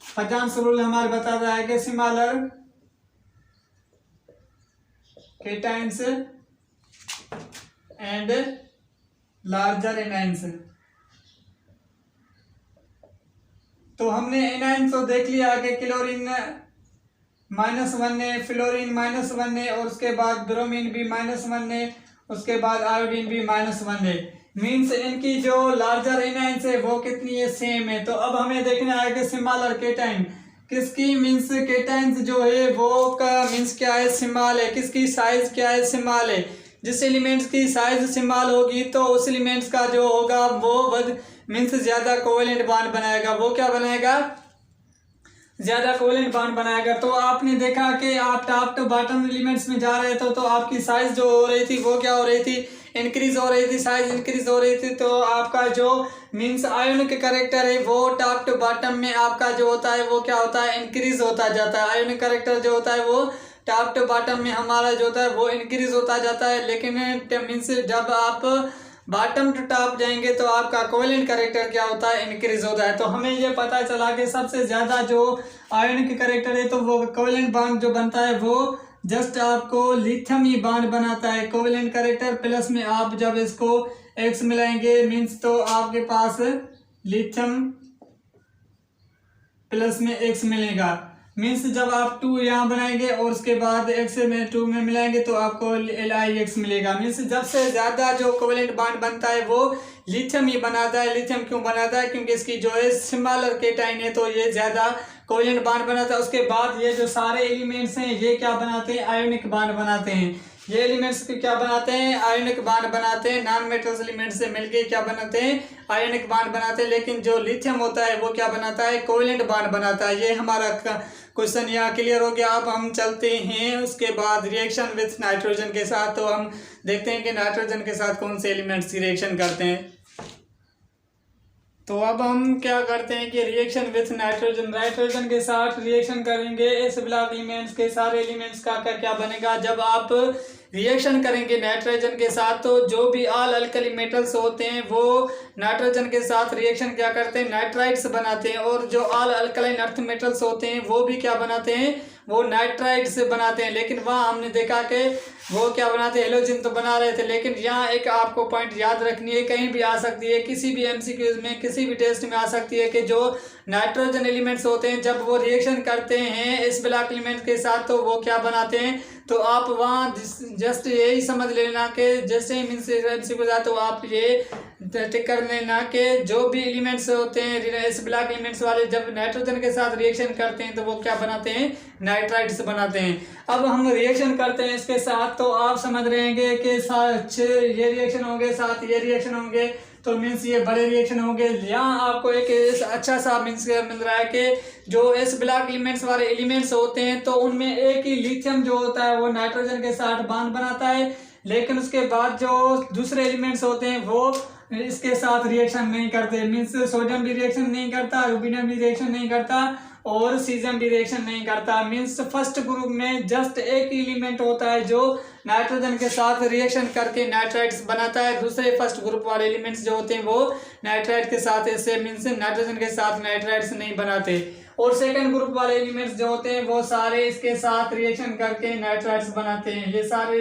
S1: फजान्स रूल हमारे बताता है कि सिमिलर केटाइन्स एंड लार्जर एनाइंस। तो हमने एनाइन तो देख लिया कि क्लोरीन -1 है, फ्लोरीन -1 है, और उसके बाद ब्रोमीन भी -1 है, उसके बाद आयोडीन भी -1 है। मीन्स इनकी जो लार्जर एनाइंस है वो कितनी है, सेम है। तो अब हमें देखना है कि सिमिलर केटाइन किसकी, मीन्स केटाइंस जो है वो का मीन्स क्या है, स्मॉल है। किसकी साइज क्या है, स्मॉल है। जिस एलिमेंट्स की साइज स्मॉल होगी तो उस एलिमेंट्स का जो होगा वो मीन्स ज़्यादा कोवेलेंट बॉन्ड बनाएगा। वो क्या बनाएगा, ज़्यादा कोवेलेंट बॉन्ड बनाएगा। तो आपने देखा कि आप टॉप टू बॉटम एलिमेंट्स में जा रहे थे तो आपकी साइज जो हो रही थी वो क्या हो रही थी, इंक्रीज हो रही थी, साइज इंक्रीज हो रही थी। तो आपका जो मीन्स आयोनिक कैरेक्टर है वो टॉप टू बॉटम में आपका जो होता है वो क्या होता है, इंक्रीज होता जाता है। आयोनिक कैरेक्टर जो होता है वो टॉप टू बॉटम में हमारा जो होता है वो इंक्रीज होता जाता है। लेकिन मीन्स जब आप बॉटम टू टॉप जाएंगे तो आपका कोवेलेंट कैरेक्टर क्या होता है, इंक्रीज होता है। तो हमें ये पता चला कि सबसे ज़्यादा जो आयोनिक कैरेक्टर है तो वो कोवेलेंट बॉन्ड जो बनता है वो जस्ट आपको लिथियम ही बॉन्ड बनाता है। कोवेलेंट कैरेक्टर प्लस में आप जब इसको X मिलाएंगे मीन्स तो आपके पास लिथियम प्लस में X मिलेगा। मीन्स जब आप 2 यहाँ बनाएंगे और उसके बाद X में 2 में मिलाएंगे तो आपको LiX मिलेगा। मीन्स जब से ज़्यादा जो कोवेलेंट बॉन्ड बनता है वो लिथियम ही बनाता है। लिथियम क्यों बनाता है, क्योंकि इसकी जो है स्मॉलर केटाइन है तो ये ज़्यादा कोवेलेंट बॉन्ड बनाता है। उसके बाद ये जो सारे एलिमेंट्स हैं ये क्या बनाते हैं, आयोनिक बॉन्ड बनाते हैं। ये एलिमेंट्स क्या बनाते हैं, आयोनिक बॉन्ड बनाते हैं। नॉन मेटल्स एलिमेंट से मिलके क्या बनाते हैं, आयोनिक बॉन्ड बनाते हैं। लेकिन जो लिथियम होता है वो क्या बनाता है, कोवेलेंट बॉन्ड बनाता है। ये हमारा क्वेश्चन यहाँ क्लियर हो गया। अब हम चलते हैं उसके बाद रिएक्शन विथ नाइट्रोजन के साथ। तो हम देखते हैं कि नाइट्रोजन के साथ कौन से एलिमेंट्स की रिएक्शन करते हैं। तो अब हम क्या करते हैं कि रिएक्शन विथ नाइट्रोजन के साथ रिएक्शन करेंगे। इस ब्लॉक एलिमेंट्स के सारे एलिमेंट्स का क्या बनेगा, जब आप रिएक्शन करेंगे नाइट्रोजन के साथ, तो जो भी ऑल अल्कली मेटल्स होते हैं वो नाइट्रोजन के साथ रिएक्शन क्या करते हैं, नाइट्राइड्स बनाते हैं। और जो ऑल अल्कलाइन अर्थ मेटल्स होते हैं वो भी क्या बनाते हैं, वो नाइट्राइड्स बनाते हैं। लेकिन वहाँ हमने देखा कि वो क्या बनाते हैं, हेलोजन तो बना रहे थे। लेकिन यहाँ एक आपको पॉइंट याद रखनी है, कहीं भी आ सकती है, किसी भी एमसीक्यूज में, किसी भी टेस्ट में आ सकती है कि जो नाइट्रोजन एलिमेंट्स होते हैं जब वो रिएक्शन करते हैं इस ब्लॉक एलिमेंट के साथ तो वो क्या बनाते हैं। तो आप वहाँ जस्ट यही समझ लेना कि जैसे ही मीन्स एमसीक्यू जाए तो आप ये टिक कर लेना कि जो भी एलिमेंट्स होते हैं इस ब्लॉक एलिमेंट्स वाले जब नाइट्रोजन के साथ रिएक्शन करते हैं तो वो क्या बनाते हैं, नाइट्राइड्स बनाते हैं। अब हम रिएक्शन करते हैं इसके साथ, तो आप समझ रहे हैं कि साथ ये रिएक्शन होंगे, साथ ये रिएक्शन होंगे, तो मीन्स ये बड़े रिएक्शन होंगे। यहाँ आपको एक अच्छा सा मीन्स मिल रहा है कि जो इस ब्लॉक एलिमेंट्स वाले एलिमेंट्स होते हैं तो उनमें एक ही लिथियम जो होता है वो नाइट्रोजन के साथ बॉन्ड बनाता है, लेकिन उसके बाद जो दूसरे एलिमेंट्स होते हैं वो इसके साथ रिएक्शन नहीं करते। मीन्स सोडियम भी रिएक्शन नहीं करता, रुबिडियम भी रिएक्शन नहीं करता और सीजियम भी रिएक्शन नहीं करता। मीन्स फर्स्ट ग्रुप में जस्ट एक एलिमेंट होता है जो नाइट्रोजन के साथ रिएक्शन करके नाइट्राइड्स बनाता है। दूसरे फर्स्ट ग्रुप वाले एलिमेंट्स जो होते हैं वो नाइट्राइड के साथ ऐसे मीन्स नाइट्रोजन के साथ नाइट्राइड्स नहीं बनाते। और सेकंड ग्रुप वाले एलिमेंट्स जो होते हैं वो सारे इसके साथ रिएक्शन करके नाइट्राइड्स बनाते हैं। ये सारे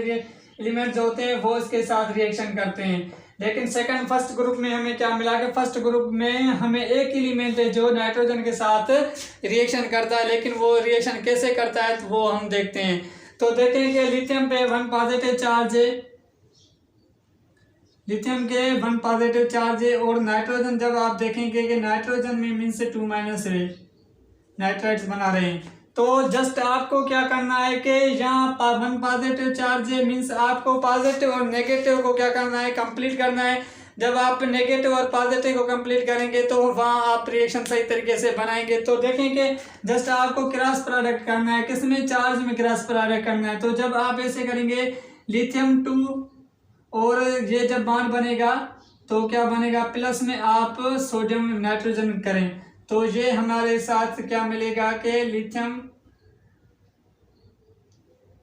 S1: एलिमेंट जो होते हैं वो इसके साथ रिएक्शन करते हैं। लेकिन सेकंड फर्स्ट ग्रुप में हमें क्या मिला कि फर्स्ट ग्रुप में हमें एक एलिमेंट है जो नाइट्रोजन के साथ रिएक्शन करता है, लेकिन वो रिएक्शन कैसे करता है तो वो हम देखते हैं। तो देखें कि लिथियम पे 1 पॉजिटिव चार्ज है, लिथियम के 1 पॉजिटिव चार्ज है। और नाइट्रोजन जब आप देखेंगे कि नाइट्रोजन में मीन से 2 माइनस है, नाइट्राइड्स बना रहे हैं। तो जस्ट आपको क्या करना है कि यहाँ 1 पॉजिटिव चार्ज है, मीन्स आपको पॉजिटिव और नेगेटिव को क्या करना है, कंप्लीट करना है। जब आप नेगेटिव और पॉजिटिव को कंप्लीट करेंगे तो वहाँ आप रिएक्शन सही तरीके से बनाएंगे। तो देखें कि जस्ट आपको क्रॉस प्रोडक्ट करना है, किसमें, चार्ज में क्रॉस प्रोडक्ट करना है। तो जब आप ऐसे करेंगे लिथियम 2 और ये जब बॉन्ड बनेगा तो क्या बनेगा, प्लस में आप सोडियम नाइट्रोजन करें तो ये हमारे साथ क्या मिलेगा कि लिथियम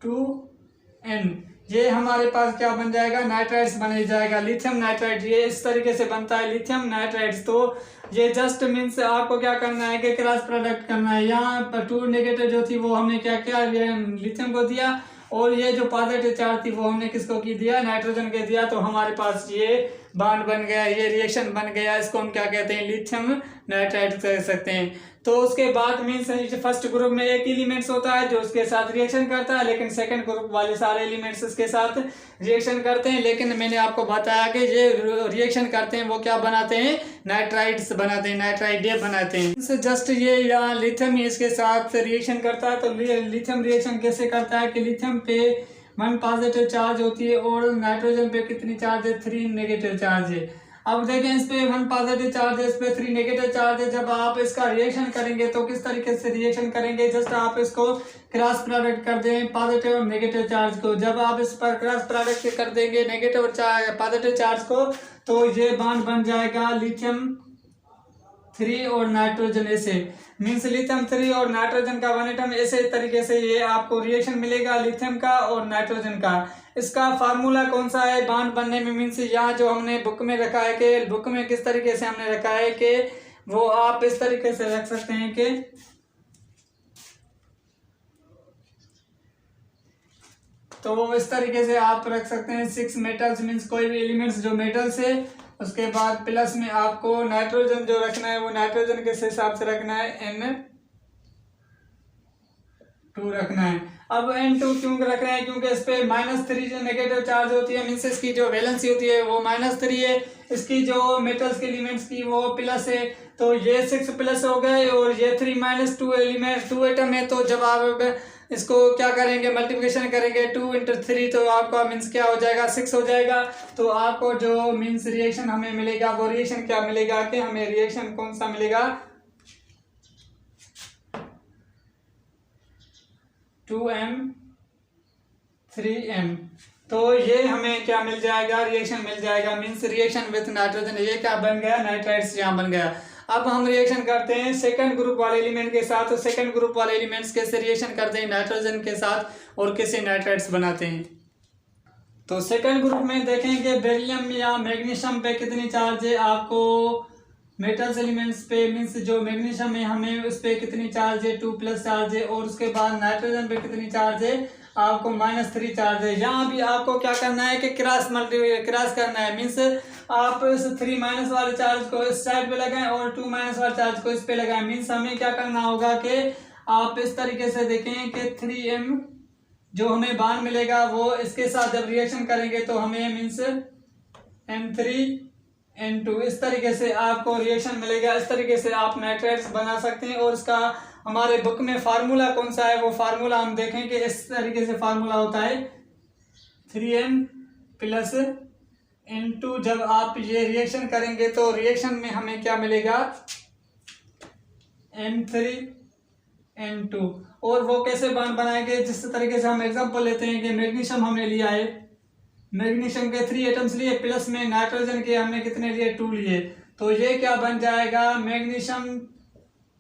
S1: 2N, ये हमारे पास क्या बन जाएगा, नाइट्राइड्स बन जाएगा, लिथियम नाइट्राइड। ये इस तरीके से बनता है लिथियम नाइट्राइड्स। तो ये जस्ट मीन्स आपको क्या करना है कि क्रॉस प्रोडक्ट करना है। यहाँ पर 2 नेगेटिव जो थी वो हमने क्या किया, लिथियम को दिया, और ये जो पॉजिटिव चार्ज थी वो हमने किसको की दिया, नाइट्रोजन के दिया। तो हमारे पास ये बॉन्ड बन गया, ये रिएक्शन बन गया, इसको हम क्या कहते हैं, लिथियम नाइट्राइड कह सकते हैं। तो उसके बाद मीन्स फर्स्ट ग्रुप में एक एलिमेंट्स होता है जो उसके साथ रिएक्शन करता है, लेकिन सेकंड ग्रुप वाले सारे एलिमेंट्स इसके साथ रिएक्शन करते हैं। लेकिन मैंने आपको बताया कि ये रिएक्शन करते हैं वो क्या बनाते हैं, नाइट्राइड्स बनाते हैं, नाइट्राइड बनाते हैं। जस्ट ये यहाँ लिथियम ही इसके साथ रिएक्शन करता है। तो लिथियम रिएक्शन कैसे करता है कि लिथियम पे 1 पॉजिटिव चार्ज होती है और नाइट्रोजन पे कितनी चार्ज है, 3 नेगेटिव चार्ज है। अब देखें इस पे 1 पॉजिटिव चार्ज है, इस पे 3 नेगेटिव चार्ज है। जब आप इसका रिएक्शन करेंगे तो किस तरीके से रिएक्शन करेंगे, जस्ट आप इसको क्रॉस प्रोडक्ट कर दें पॉजिटिव और नेगेटिव चार्ज को। जब आप इस पर क्रॉस प्रोडक्ट कर देंगे नेगेटिव और पॉजिटिव चार्ज को तो ये बॉन्ड बन जाएगा लिथियम 3 और नाइट्रोजन ऐसे, मीन्स लिथियम 3 और नाइट्रोजन का 1 एटम ऐसे तरीके से ये आपको रिएक्शन मिलेगा लिथियम का और नाइट्रोजन का। इसका फार्मूला कौन सा है बॉन्ड बनने में, मीन्स यहाँ जो हमने बुक में रखा है कि बुक में किस तरीके से हमने रखा है कि वो आप इस तरीके से रख सकते हैं कि तो वो इस तरीके से आप रख सकते हैं 6 मेटल्स, मीन्स कोई भी एलिमेंट्स जो मेटल्स है, उसके बाद प्लस में आपको नाइट्रोजन जो रखना है वो नाइट्रोजन के हिसाब से रखना है N2 रखना है। अब N2 क्यों रख रहे हैं, क्योंकि इस पे -3 जो नेगेटिव चार्ज होती है, मीन्स इसकी जो वैलेंसी होती है वो -3 है, इसकी जो मेटल्स के एलिमेंट्स की वो प्लस है। तो ये 6 प्लस हो गए और ये 3 - 2 एलिमेंट 2 एटम है। तो जब आप इसको क्या करेंगे, मल्टीप्लिकेशन करेंगे 2 × 3 तो आपका मीन्स क्या हो जाएगा, 6 हो जाएगा। तो आपको जो मीन्स रिएक्शन हमें मिलेगा वो रिएक्शन क्या मिलेगा कि हमें रिएक्शन कौन सा मिलेगा, 2M 3M। तो ये हमें क्या मिल जाएगा, रिएक्शन मिल जाएगा, मीन्स रिएक्शन विथ नाइट्रोजन। ये क्या बन गया, नाइट्राइड्स यहाँ बन गया। अब हम रिएक्शन करते हैं सेकंड ग्रुप वाले एलिमेंट के साथ। तो सेकंड ग्रुप वाले एलिमेंट्स कैसे रिएक्शन करते हैं नाइट्रोजन के साथ और कैसे नाइट्राइड्स बनाते हैं। तो सेकंड ग्रुप में देखेंगे बेरिलियम या मैग्नीशियम पे कितनी चार्ज है, आपको मेटल्स एलिमेंट्स पे मीन्स जो मैग्नीशियम है हमें उस पे कितनी चार्ज है, 2+ चार्ज है। और उसके बाद नाइट्रोजन पे कितनी चार्ज है, आपको -3 चार्ज है। यहाँ भी आपको क्या करना है कि क्रॉस करना है, मीन्स आप इस 3- वाले चार्ज को इस साइड पे लगाएं और 2- वाले चार्ज को इस पे लगाएं। मीन्स हमें क्या करना होगा कि आप इस तरीके से देखें कि 3m जो हमें बांड मिलेगा वो इसके साथ जब रिएक्शन करेंगे तो हमें मीन्स M3N2 इस तरीके से आपको रिएक्शन मिलेगा। इस तरीके से आप नाइट्राइड्स बना सकते हैं। और उसका हमारे बुक में फार्मूला कौन सा है, वो फार्मूला हम देखें कि इस तरीके से फार्मूला होता है 3m + N2। जब आप ये रिएक्शन करेंगे तो रिएक्शन में हमें क्या मिलेगा, M3N2। और वो कैसे बॉन्ड बनाएंगे, जिस तरीके से हम एग्जांपल लेते हैं कि मैग्नीशियम हमने लिया है, मैग्नीशियम के 3 एटम्स लिए, प्लस में नाइट्रोजन के हमने कितने लिए, 2 लिए। तो ये क्या बन जाएगा, मैग्नीशियम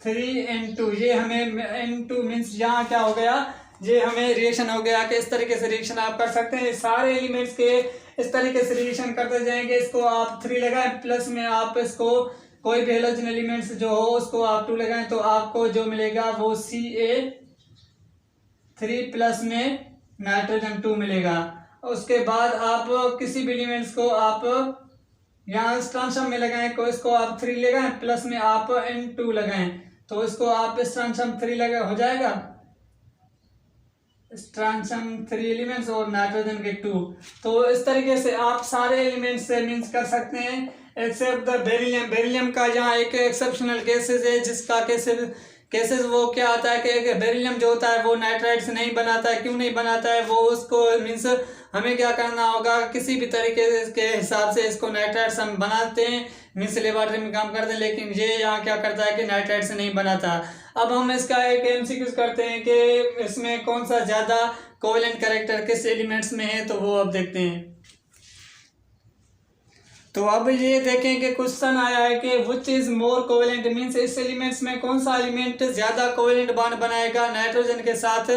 S1: 3N2। ये हमें N2 मीन्स यहाँ क्या हो गया, ये हमें रिएक्शन हो गया कि इस तरीके से रिएक्शन आप कर सकते हैं। सारे एलिमेंट्स के इस तरीके से रिएक्शन करते जाएंगे। इसको आप 3 लगाएं, प्लस में आप इसको कोई भी हेलोजन एलिमेंट्स जो हो उसको आप 2 लगाएं, तो आपको जो मिलेगा वो Ca3 प्लस में नाइट्रोजन 2 मिलेगा। उसके बाद आप किसी भी एलिमेंट्स को आप यहाँ इस ट्रांसफॉर्म में लगाएं, को इसको आप 3 लगाएं, प्लस में आप N2 लगाएं, तो इसको आप इस ट्रांसफॉर्म 3 लगा हो जाएगा, इस ट्रांसफॉर्म 3 एलिमेंट्स और नाइट्रोजन के 2। तो इस तरीके से आप सारे एलिमेंट्स से मीन्स कर सकते हैं एक्सेप्ट द बेरिलियम। बेरिलियम का यहाँ एक एक्सेप्शनल केसेस है, जिसका केसेस वो क्या आता है कि बेरिलियम जो होता है वो नाइट्राइड्स नहीं बनाता है। क्यों नहीं बनाता है, वो उसको मीन्स हमें क्या करना होगा, किसी भी तरीके के हिसाब से इसको नाइट्राइड्स हम बनाते हैं, मीन्स लेबोरेटरी में काम करते हैं, लेकिन ये यहाँ क्या करता है कि नाइट्राइड्स नहीं बनाता। अब हम इसका एक MCQ करते हैं कि इसमें कौन सा ज़्यादा कोवेलेंट कैरेक्टर किस एलिमेंट्स में है, तो वो अब देखते हैं। तो अब ये देखें कि क्वेश्चन आया है कि which is more covalent, means इस एलिमेंट्स में कौन सा एलिमेंट ज्यादा कोवेलेंट बॉन्ड बनाएगा नाइट्रोजन के साथ।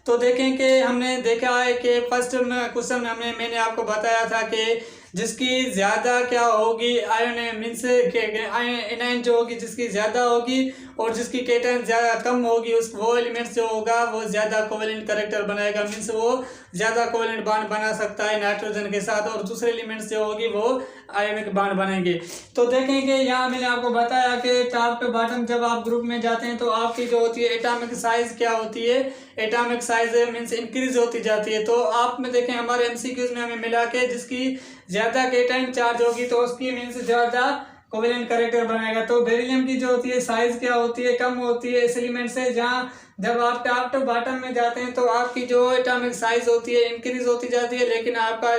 S1: तो देखें कि हमने देखा है कि फर्स्ट क्वेश्चन मैंने आपको बताया था कि जिसकी ज़्यादा क्या होगी आयन मीन्स एनायन जो होगी जिसकी ज़्यादा होगी और जिसकी केटन ज़्यादा कम होगी, उस वो एलिमेंट्स जो होगा वो ज़्यादा कोवेलेंट कैरेक्टर बनाएगा, मीन्स वो ज़्यादा कोवेलेंट बॉन्ड बना सकता है नाइट्रोजन के साथ, और दूसरे एलिमेंट्स जो होगी वो आयनिक बॉन्ड बनेंगे। तो देखेंगे यहाँ मैंने आपको बताया कि टॉप टू बॉटम जब आप ग्रुप में जाते हैं तो आपकी जो होती है एटॉमिक साइज क्या होती है, एटॉमिक साइज मीन्स इंक्रीज होती जाती है। तो आप में देखें हमारे MCQs में हमें मिला के जिसकी ज़्यादा केटाइन चार्ज होगी तो उसकी मीन्स ज़्यादा कोवेलेंट कैरेक्टर बनाएगा। तो बेरिलियम की जो होती है साइज क्या होती है, कम होती है इस एलिमेंट से। जहाँ जब आप टॉप टू बॉटम में जाते हैं तो आपकी जो एटॉमिक साइज होती है इंक्रीज होती जाती है, लेकिन आपका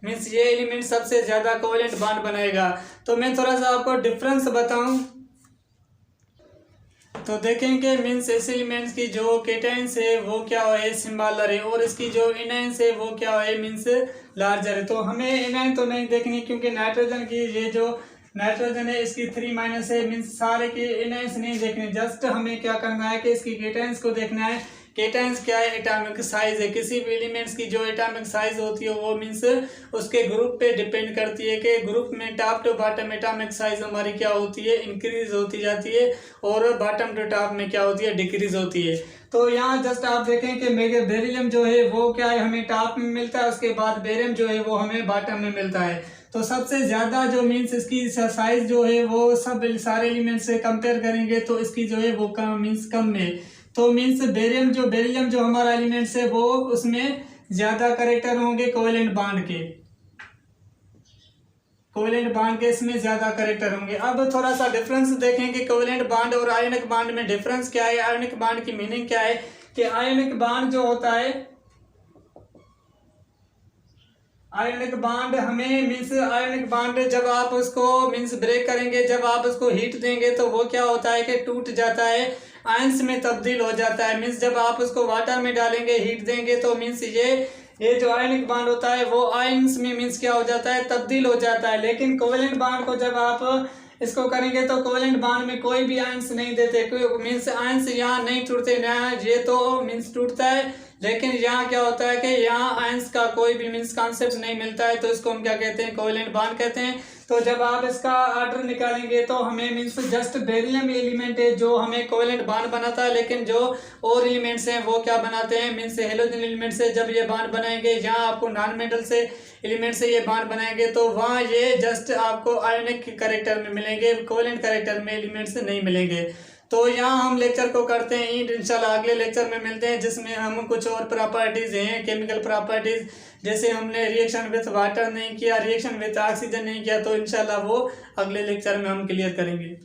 S1: मीन्स ये एलिमेंट सबसे ज़्यादा कोवेलेंट बॉन्ड बनाएगा। तो मैं थोड़ा सा आपको डिफरेंस बताऊं तो देखेंगे मीन्स इस एलिमेंट्स की जो केटाइंस है वो क्या है, स्मॉलर है, और इसकी जो एनाइंस है वो क्या है, मीन्स लार्जर है। तो हमें एनाइन तो नहीं देखनी क्योंकि नाइट्रोजन की ये जो नाइट्रोजन है इसकी 3- है, मीन्स सारे के एनाइंस नहीं देखने, जस्ट हमें क्या करना है कि इसकी केटाइंस को देखना है। केटाइंस क्या है, एटॉमिक साइज है। किसी भी एलिमेंट्स की जो एटॉमिक साइज होती है वो मीन्स उसके ग्रुप पे डिपेंड करती है कि ग्रुप में top to bottom atomic size हमारी क्या होती है, इंक्रीज होती जाती है, और बॉटम टू टॉप में क्या होती है, डिक्रीज होती है। तो यहाँ जस्ट आप देखें कि बेरिलियम जो है वो क्या है हमें टॉप में मिलता है, उसके बाद बेरियम जो है वो हमें बॉटम में मिलता है। तो सबसे ज़्यादा जो मीन्स इसकी साइज जो है वो सब सारे एलिमेंट से कंपेयर करेंगे तो इसकी जो है वो कम मीन्स कम है। तो मीन्स बेरिलियम जो हमारा एलिमेंट्स है वो उसमें ज़्यादा कैरेक्टर होंगे कोवेलेंट बॉन्ड के इसमें ज़्यादा कैरेक्टर होंगे। अब थोड़ा सा डिफरेंस देखेंगे कोवेलेंट बॉन्ड और आयनिक बॉन्ड में डिफरेंस क्या है, आयनिक बॉन्ड की मीनिंग क्या है। कि आयनिक बॉन्ड जो होता है, आयनिक बॉन्ड हमें मीन्स आयनिक बॉन्ड जब आप उसको मीन्स ब्रेक करेंगे, जब आप उसको हीट देंगे तो वो क्या होता है कि टूट जाता है, आयंस में तब्दील हो जाता है। मीन्स जब आप उसको वाटर में डालेंगे, हीट देंगे तो मीन्स ये जो आयनिक बॉन्ड होता है वो आयंस में मीन्स क्या हो जाता है, तब्दील हो जाता है। लेकिन कोवेलेंट बॉन्ड को जब आप इसको करेंगे तो कोवेलेंट बॉन्ड में कोई भी आयंस नहीं देते, मीन्स आयंस यहाँ नहीं टूटते ना, ये तो मीन्स टूटता है लेकिन यहाँ क्या होता है कि यहाँ आयंस का कोई भी मीन्स कॉन्सेप्ट नहीं मिलता है, तो इसको हम क्या कहते हैं, कोवेलेंट बॉन्ड कहते हैं। तो जब आप इसका ऑर्डर निकालेंगे तो हमें मीन्स जस्ट बेरिलियम एलिमेंट है जो हमें कोवेलेंट बॉन्ड बनाता है, लेकिन जो और एलिमेंट्स हैं वो क्या बनाते हैं, मीन्स हेलोजन एलिमेंट से जब ये बॉन्ड बनाएंगे, यहाँ आपको नॉन मेटल से एलिमेंट से ये बॉन्ड बनाएंगे तो वहाँ ये जस्ट आपको आयनिक कैरेक्टर में मिलेंगे, कोवेलेंट कैरेक्टर में एलिमेंट से नहीं मिलेंगे। तो यहाँ हम लेक्चर को करते हैं इंशाल्लाह अगले लेक्चर में मिलते हैं, जिसमें हम कुछ और प्रॉपर्टीज़ हैं, केमिकल प्रॉपर्टीज़, जैसे हमने रिएक्शन विथ वाटर नहीं किया, रिएक्शन विथ ऑक्सीजन नहीं किया, तो इंशाल्लाह वो अगले लेक्चर में हम क्लियर करेंगे।